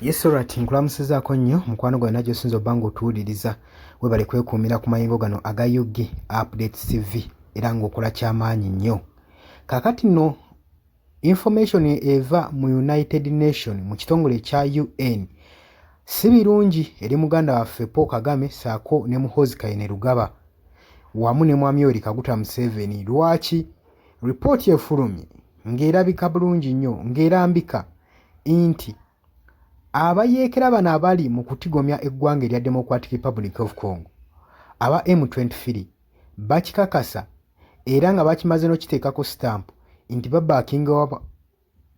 Yes, alright, nkulamusizaako nnyo mukwano gwange najjo sinzo bango tuwuliriza webale kwekuumira ku mayingo gano aga UG Updates TV era ng'okola kyamaanyi nnyo. Kaakati nno information eva mu United Nation mu kitongole kya UN si birungi eri muganda waffe Paul Kagame saako ne Muhoozi Kainerugaba wamu ne Mwami Yoweri Kaguta Museveni. Lwaki? Report efulumye ng'erabika bulungi nnyo ng'erambika nti abayeekera bano abali mu kutigomya eggwanga erya Democratic Republic of Congo aba M23 bakikakasa era nga bakimaze n'okiteekako stamp nti babaakingibwa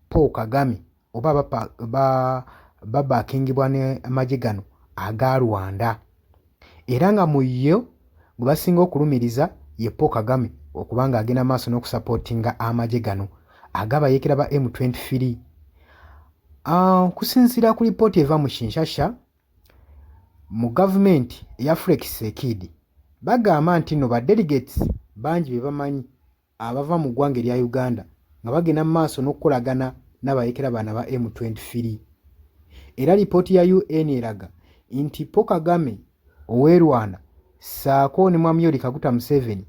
Paul Kagame oba babaakingibwa n'amagye gano aga Rwanda era nga mu yo gwe basinga okulumiriza ye Paul Kagame okubanga agenda maaso n'okusapootinga amagye gano agabayeekera ba M23. Kusinziira ku lipooti eva mu Kinshasa mu gavumenti eya Felix Tshisekedi bagamba nti nno badelegates bangi be bamanyi abava mu ggwanga erya Uganda nga bagenda mu maaso n'okukolagana n'abayeekera bano ba M23 era lipooti ya UN eraga nti Paul Kagame ow'e Rwanda saako ne Mwami Yoweri Kaguta Museveni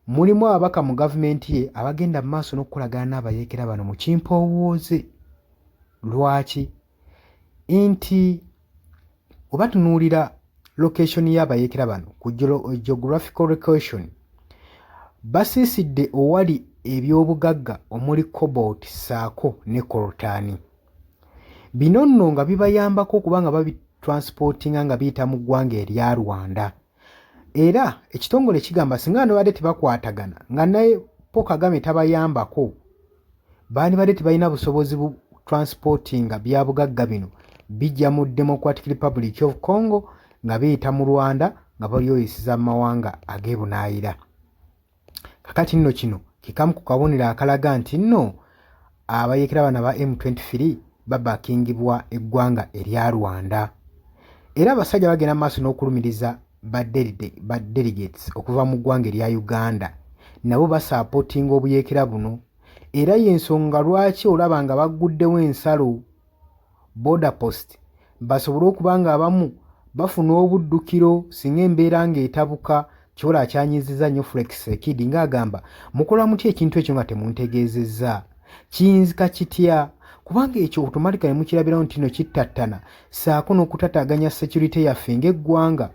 mulimu ababaka mu gavumenti ye abagenda mu maaso n'okukolagana n'abayeekera bano mu kimpowooze. Lwaki? Nti oba tunuulira location y'abayeekera bano ku geographical location basiisidde owali ebyobugagga omuli cobalt saako ne coltan. Bino nno nga bibayambako okubanga babitransportinga nga biyita mu ggwanga erya Rwanda era ekitongole kigamba singa bano badde tebakwatagana nga naye Paul Kagame tabayambako baandibadde tebalina busobozi transportinga bya bugagga bino bijja mu Democratic Republic of Congo nga biyita mu Rwanda nga balyoyisiza mu mawanga ag'ebunaayira. Kakati nno kino kikamu ku kabonero akalaga nti nno abayeekera bano ba M23 babaakingibwa eggwanga erya Rwanda era abasajja bagenda maaso n'okulumiriza ba delegates okuva mu ggwanga erya Uganda nabo basapootinga obuyeekera buno era y'ensonga lwaki olaba nga bagguddewo ensalo border post basobole okuba nga abamu bafuna obuddukiro singa embeera ng'etabuka. Kyola akyanyiziza nnyo Felix Tshisekedi ng'agamba mukola mutya ekintu ekyo nga temuntegeezezza kiyinzika kitya kubanga ekyo automatically mukirabirawo nti nno kittattana saako n'okutattaaganya security yaffe ng'eggwanga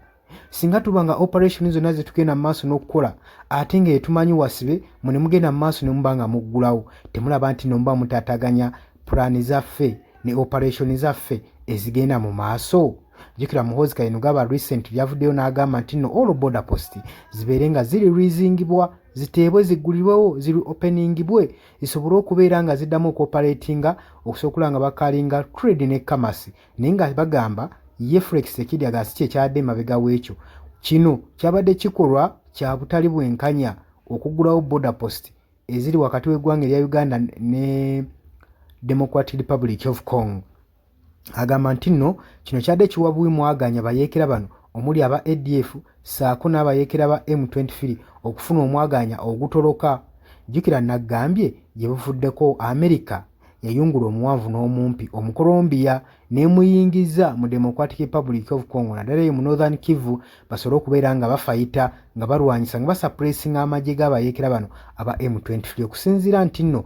singa tuba nga operation zonna zetugenda mu maaso n'okukola ate nga etumanyi wasibe mwe ne mugenda mu maaso ne muba nga muggulawo temulaba nti nno muba mutattaaganya pulaani zaffe ne operation zaffe ezigenda mu maaso. Jjukira Muhoozi Kainerugaba recently yavuddeyo n'agamba nti nno all border post zibeere nga ziri leasingibwa ziteebwe ziggulirwewo ziri openingibwe zisobole okubeera nga ziddamu okuoperatinga okusobola nga bakalinga trade ne commerce naye nga bagamba ye Felix Tshisekedi agasi kye kyadde mabega w'ekyo kino kyabadde kikolwa kya butali bwenkanya okuggulawo border post eziri wakati w'eggwanga erya Uganda ne Democratic Republic of Congo. Agamba nti nno kino kyadde kiwabuwi mwaganya bayeekera bano omuli aba ADF saako n'abayeekera ba M23 okufuna omwaganya ogutoloka. Jjukira nagambye gye buvuddeko America yayungula omuwanvu n'omumpi Omukolombiya n'emuyingiza mu Democratic Republic of Congo naddala eyo mu Northern Kivu basobole okubeera nga bafayita nga balwanyisa nga basuppressinga amagye g'abayeekera bano aba M23 okusinziira nti nno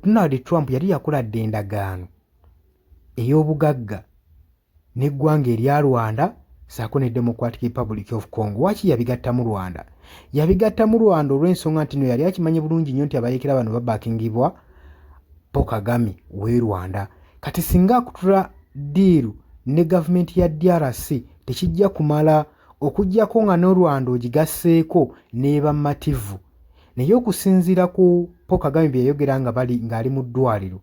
Donald Trump yali yakoladde endagaano ey'obugagga n'eggwanga erya Rwanda saako ne Democratic Republic of Congo. Waki yabigatta mu Rwanda? Yabigatta mu Rwanda olw'ensonga nti nno yali akimanyi bulungi nnyo nti abayeekera bano babaakingibwa Paul Kagame w'e Rwanda. Kati singa akutula diiru ne gavumenti ya DRC tekijja kumala okuggyako nga n'e Rwanda ogigasseeko n'eba mmativu naye okusinziira ku Paul Kagame bye yayogera ng'ali mu ddwaliro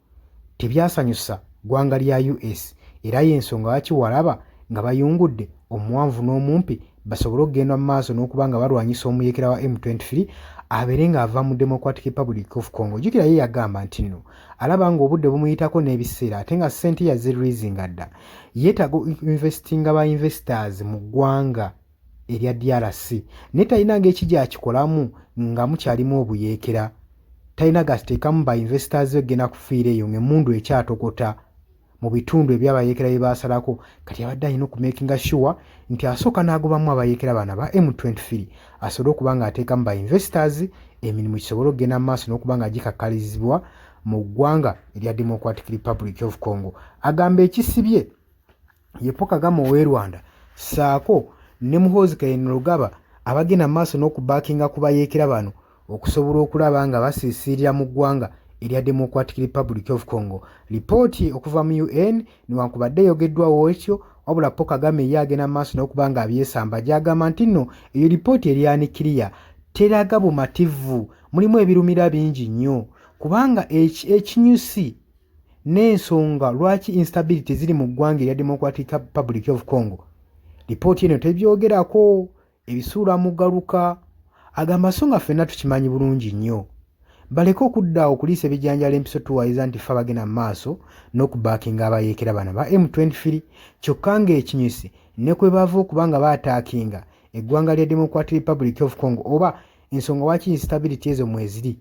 tebyasanyusa ggwanga lya US era y'ensonga lwaki walaba nga bayungudde omuwanvu n'omumpi basobole okugenda mu maaso n'okuba nga balwanyisa omuyeekera wa M23 abeere ng'ava mu Democratic Republic of Congo. Jjukira ye yagamba nti nno alaba ng'obudde bumuyitako n'ebiseera ate nga ssente yazirwizinga dda yeetaaga investinga ba investors mu ggwanga erya DRC naye talina ng'eki akikolamu nga mukyalimu obuyeekera talina gasiteekamu ba investors begenda kufiira eyo ng'emmundu ekyatokota mu bitundu ebyabayeekera bye baasalako kati abadde alina okumakinga sure nti asooka n'agobamu abayeekera bano aba M23 asobole okuba nga ateekamu ba investors emirimu kisobole okugenda mu maaso n'okuba nga gikakkalizibwa mu ggwanga erya Democratic Republic of Congo. Agamba ekisibye ye Paul Kagame ow'e Rwanda ssaako ne Muhoozi Kainerugaba abagenda mu maaso n'okubaakinga ku bayeekera bano okusobola okulaba nga basiisirira mu ggwanga erya Democratic Republic of Congo. Lipooti okuva mu UN newankubadde eyogeddwawo ekyo wabula Paul Kagame ye agenda mu maaso n'okuba nga abyesamba gy'agamba nti nno eyo lipooti eryanikiriya teraga bumativu, mulimu ebirumira bingi nnyo kubanga ekinyusi n'ensonga lwaki instability ziri mu ggwanga erya Democratic Republic of Congo lipooti eno tebyogerako, ebisuula mugaluka. Agamba so nga ffenna tukimanyi bulungi nnyo baleke okuddaawo okuliisa ebijanjala empiso tuwayiza nti ffe abagenda mu maaso n'okubaakinga abayeekera bano ba M23 kyokka ng'ekinyusi ne kwe bava okuba nga baataakinga eggwanga lya Democratic Republic of Congo oba ensonga waki instability ezo mweziri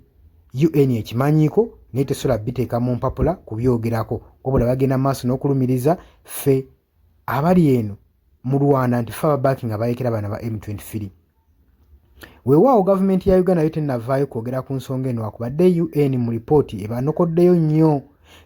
UN ekimanyiiko naye tesobola biteeka mu mpapula kubyogerako wabula bagenda mu maaso n'okulumiriza ffe abali eno mu Rwanda nti ffe ababaakinga abayeekera bano ba M23. Weewaawo gavumenti ya Uganda yo tennavaayo kwogera ku nsonga eno wakubadde UN mu lipooti ebanokoddeyo nnyo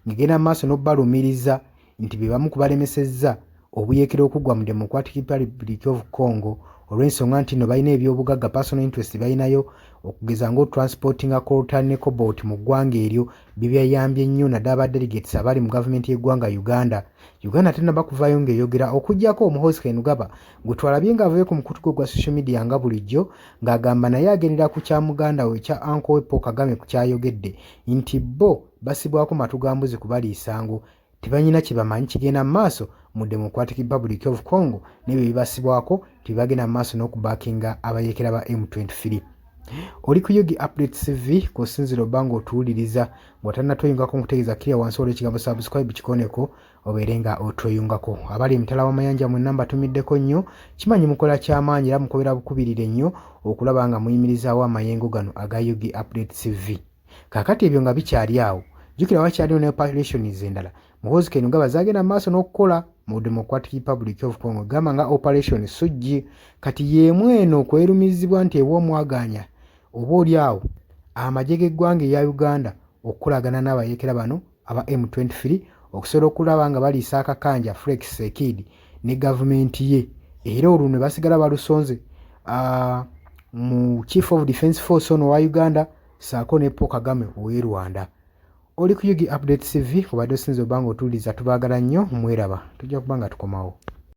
ng'egenda mu maaso n'obbalumiriza nti be bamu kubalemesezza obuyeekera okuggwa mu Democratic Republic of Congo olw'ensonga nti nno balina ebyobugagga personal interest balinayo okugeza ng'otransportinga coltan ne cobalt mu ggwanga eryo bibyayambye nnyo naddala ba delegates abali mu gavumenti y'eggwanga Uganda. Uganda tennaba kuvaayo ng'eyogera okuggyako Muhoozi Kainerugaba gwe twalabye ng'avayo ku mukutu gwe gwa social media nga bulijjo ng'agamba naye agendera ku kya muganda we ekya uncle we Paul Kagame ku kyayogedde nti bo basibwako matu ga mbuzi kubaliisango tebanyina kye bamanyi kigenda mu maaso mu Democratic Republic of Congo n'ebyo bibasibwako tebagenda mu maaso n'okubaakinga abayeekera ba M23. Oli ku Yugi Updates TV kusinziro bango otuwuliriza ng'otannatweyungako nkutegeeza kiriya wansi olw'ekigambo subscribe kikoneko obeere nga otweyungako. Abali emitala w'amayanja mwenna mbatumiddeko nnyo kimanyi mukola ky'amaanyi era mukobera bukubirire nnyo okulaba nga muyimirizaawo amayengo gano aga Yugi Updates TV. Kaakati ebyo nga bikyali awo jjukira wakyaliwo ne operations endala Muhoozi Kainerugaba zagenda mu maaso n'okukola mu Democratic Republic of Congo gamba nga operation Sujji kati yeemu eno okwerumizibwa nti ew'omwaganya oba oli awo amagye g'eggwanga eya Uganda okukolagana n'abayeekera bano aba M23 okusobola okulaba nga baliisa akakanja Felix Tshisekedi ne gavumenti ye era olwo ne basigala balusonze mu Chief of Defence Force ono wa Uganda ssaako ne Paul Kagame ow'e Rwanda. Oli ku Yugi Updates TV kubadde osinza obanga otuwuliriza tubaagala nnyo mweraba tujja kuba nga tukomawo.